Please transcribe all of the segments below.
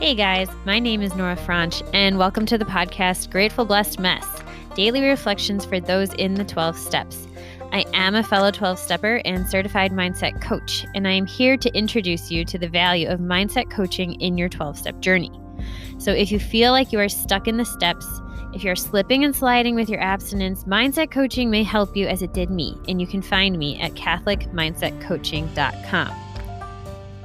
Hey guys, my name is Nora Franche, and welcome to the podcast Grateful Blessed Mess, daily reflections for those in the 12 steps. I am a fellow 12-stepper and certified mindset coach, and I am here to introduce you to the value of mindset coaching in your 12-step journey. So if you feel like you are stuck in the steps, if you're slipping and sliding with your abstinence, mindset coaching may help you as it did me, and you can find me at catholicmindsetcoaching.com.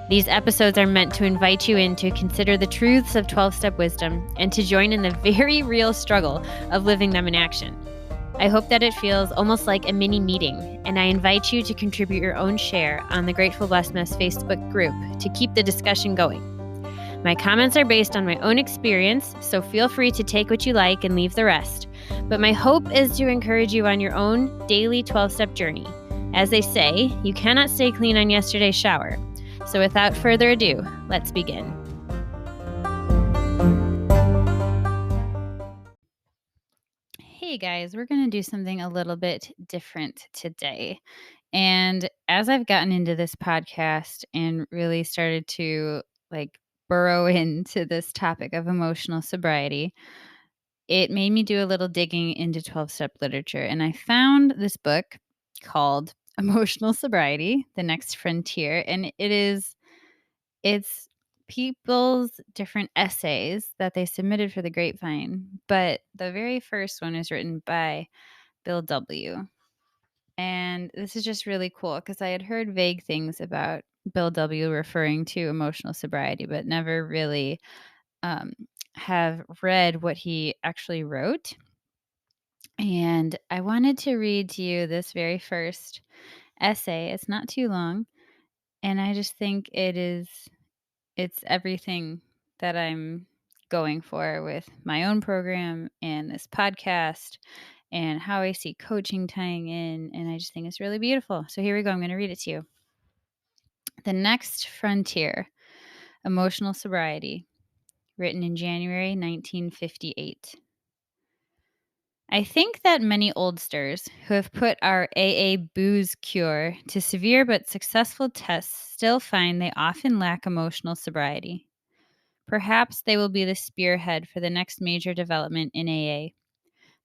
These episodes are meant to invite you in to consider the truths of 12-step wisdom and to join in the very real struggle of living them in action. I hope that it feels almost like a mini meeting, and I invite you to contribute your own share on the Grateful Blessedness Facebook group to keep the discussion going. My comments are based on my own experience, so feel free to take what you like and leave the rest. But my hope is to encourage you on your own daily 12-step journey. As they say, you cannot stay clean on yesterday's shower. So without further ado, let's begin. Hey guys, we're going to do something a little bit different today. And as I've gotten into this podcast and really started to burrow into this topic of emotional sobriety, it made me do a little digging into 12-step literature. And I found this book called Emotional Sobriety, The Next Frontier. And it's people's different essays that they submitted for the Grapevine, but the very first one is written by Bill W. And this is just really cool because I had heard vague things about Bill W. referring to emotional sobriety, but never really have read what he actually wrote. And I wanted to read to you this very first essay. It's not too long, and I just think it's everything that I'm going for with my own program and this podcast and how I see coaching tying in. And I just think it's really beautiful. So here we go. I'm going to read it to you. The Next Frontier, Emotional Sobriety, written in January 1958. I think that many oldsters who have put our AA booze cure to severe but successful tests still find they often lack emotional sobriety. Perhaps they will be the spearhead for the next major development in AA,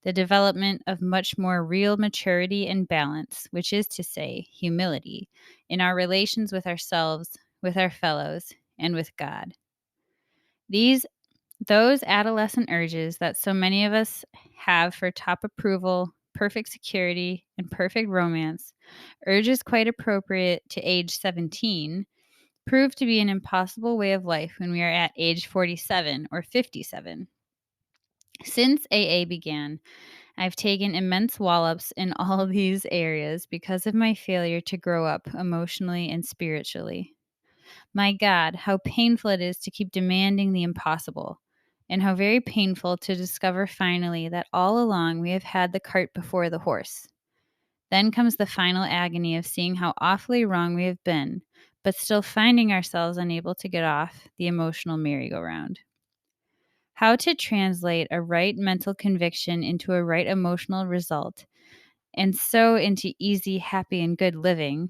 the development of much more real maturity and balance, which is to say, humility, in our relations with ourselves, with our fellows, and with God. Those adolescent urges that so many of us have for top approval, perfect security, and perfect romance, urges quite appropriate to age 17, prove to be an impossible way of life when we are at age 47 or 57. Since AA began, I've taken immense wallops in all these areas because of my failure to grow up emotionally and spiritually. My God, how painful it is to keep demanding the impossible, and how very painful to discover finally that all along we have had the cart before the horse. Then comes the final agony of seeing how awfully wrong we have been, but still finding ourselves unable to get off the emotional merry-go-round. How to translate a right mental conviction into a right emotional result, and so into easy, happy, and good living?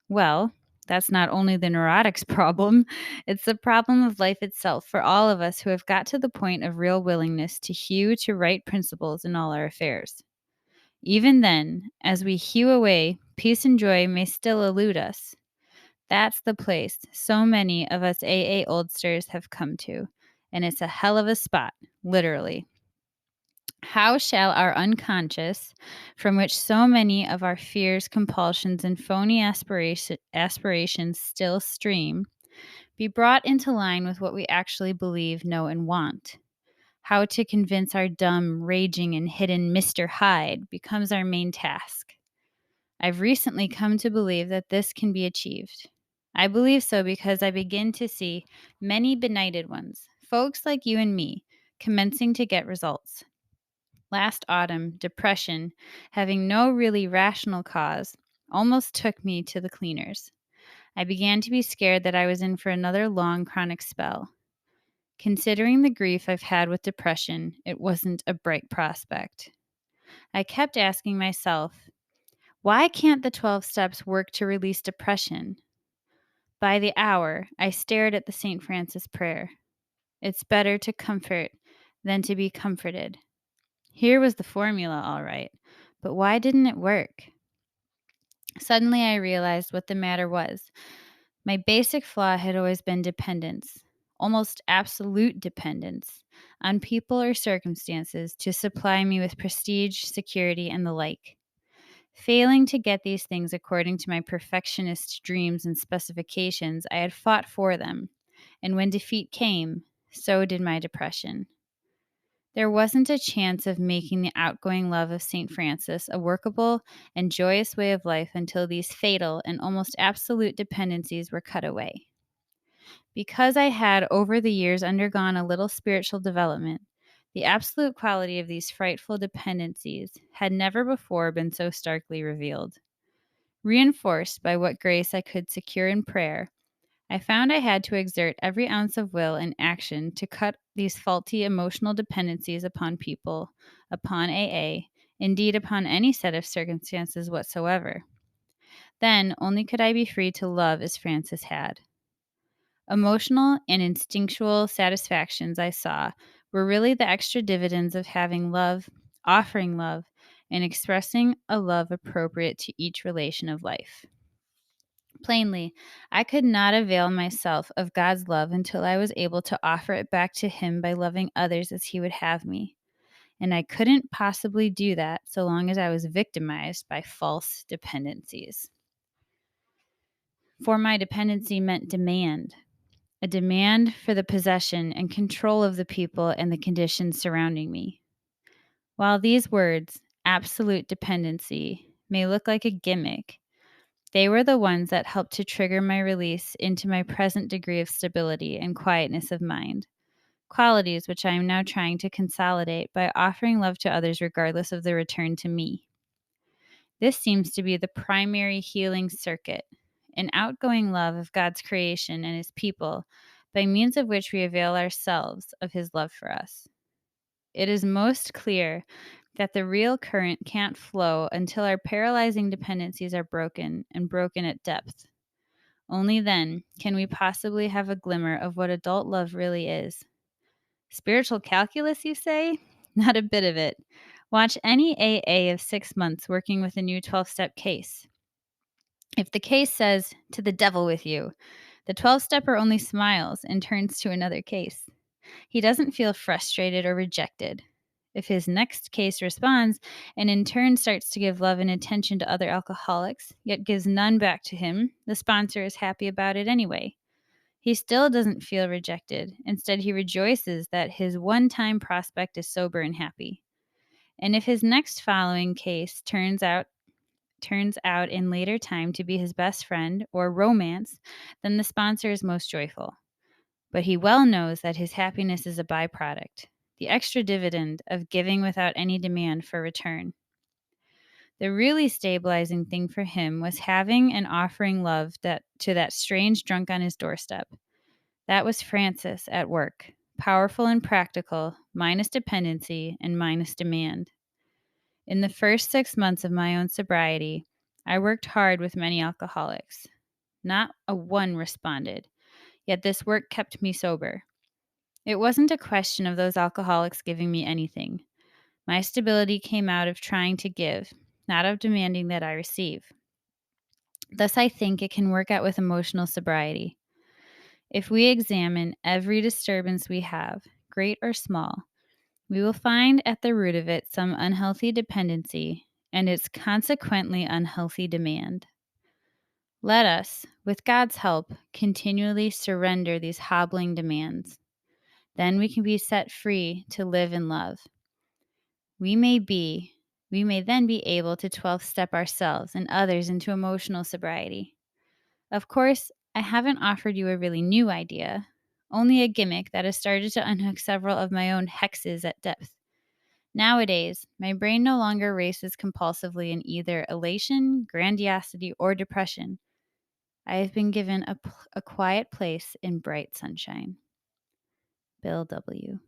Well, that's not only the neurotic's problem, it's the problem of life itself for all of us who have got to the point of real willingness to hew to right principles in all our affairs. Even then, as we hew away, peace and joy may still elude us. That's the place so many of us AA oldsters have come to, and it's a hell of a spot, literally. How shall our unconscious, from which so many of our fears, compulsions, and phony aspirations still stream, be brought into line with what we actually believe, know, and want? How to convince our dumb, raging, and hidden Mr. Hyde becomes our main task. I've recently come to believe that this can be achieved. I believe so because I begin to see many benighted ones, folks like you and me, commencing to get results. Last autumn, depression, having no really rational cause, almost took me to the cleaners. I began to be scared that I was in for another long chronic spell. Considering the grief I've had with depression, it wasn't a bright prospect. I kept asking myself, why can't the 12 steps work to release depression? By the hour, I stared at the St. Francis prayer. It's better to comfort than to be comforted. Here was the formula, all right, but why didn't it work? Suddenly I realized what the matter was. My basic flaw had always been dependence, almost absolute dependence, on people or circumstances to supply me with prestige, security, and the like. Failing to get these things according to my perfectionist dreams and specifications, I had fought for them, and when defeat came, so did my depression. There wasn't a chance of making the outgoing love of St. Francis a workable and joyous way of life until these fatal and almost absolute dependencies were cut away. Because I had over the years undergone a little spiritual development, the absolute quality of these frightful dependencies had never before been so starkly revealed. Reinforced by what grace I could secure in prayer, I found I had to exert every ounce of will and action to cut these faulty emotional dependencies upon people, upon AA, indeed upon any set of circumstances whatsoever. Then only could I be free to love as Francis had. Emotional and instinctual satisfactions I saw were really the extra dividends of having love, offering love, and expressing a love appropriate to each relation of life. Plainly, I could not avail myself of God's love until I was able to offer it back to Him by loving others as He would have me. And I couldn't possibly do that so long as I was victimized by false dependencies. For my dependency meant demand, a demand for the possession and control of the people and the conditions surrounding me. While these words, absolute dependency, may look like a gimmick, they were the ones that helped to trigger my release into my present degree of stability and quietness of mind, qualities which I am now trying to consolidate by offering love to others regardless of the return to me. This seems to be the primary healing circuit, an outgoing love of God's creation and His people, by means of which we avail ourselves of His love for us. It is most clear that the real current can't flow until our paralyzing dependencies are broken, and broken at depth. Only then can we possibly have a glimmer of what adult love really is. Spiritual calculus, you say? Not a bit of it. Watch any AA of 6 months working with a new 12-step case. If the case says, "To the devil with you," the 12-stepper only smiles and turns to another case. He doesn't feel frustrated or rejected. If his next case responds and in turn starts to give love and attention to other alcoholics, yet gives none back to him, the sponsor is happy about it anyway. He still doesn't feel rejected. Instead, he rejoices that his one-time prospect is sober and happy. And if his next following case turns out in later time to be his best friend or romance, then the sponsor is most joyful. But he well knows that his happiness is a byproduct, the extra dividend of giving without any demand for return. The really stabilizing thing for him was having and offering love to that strange drunk on his doorstep. That was Francis at work, powerful and practical, minus dependency and minus demand. In the first 6 months of my own sobriety, I worked hard with many alcoholics. Not a one responded, yet this work kept me sober. It wasn't a question of those alcoholics giving me anything. My stability came out of trying to give, not of demanding that I receive. Thus, I think it can work out with emotional sobriety. If we examine every disturbance we have, great or small, we will find at the root of it some unhealthy dependency and its consequently unhealthy demand. Let us, with God's help, continually surrender these hobbling demands. Then we can be set free to live in love. We may then be able to 12-step ourselves and others into emotional sobriety. Of course, I haven't offered you a really new idea, only a gimmick that has started to unhook several of my own hexes at depth. Nowadays, my brain no longer races compulsively in either elation, grandiosity, or depression. I have been given a quiet place in bright sunshine. Bill W.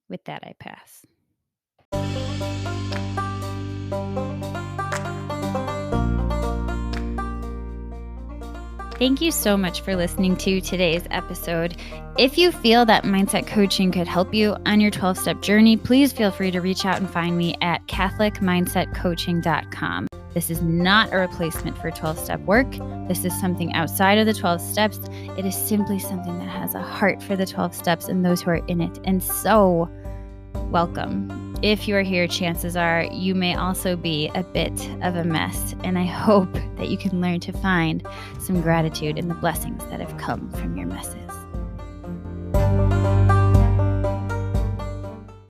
With that, I pass. Thank you so much for listening to today's episode. If you feel that mindset coaching could help you on your 12-step journey, please feel free to reach out and find me at catholicmindsetcoaching.com. This is not a replacement for 12-step work. This is something outside of the 12 steps. It is simply something that has a heart for the 12 steps and those who are in it. And so, welcome. If you are here, chances are you may also be a bit of a mess. And I hope that you can learn to find some gratitude in the blessings that have come from your messes.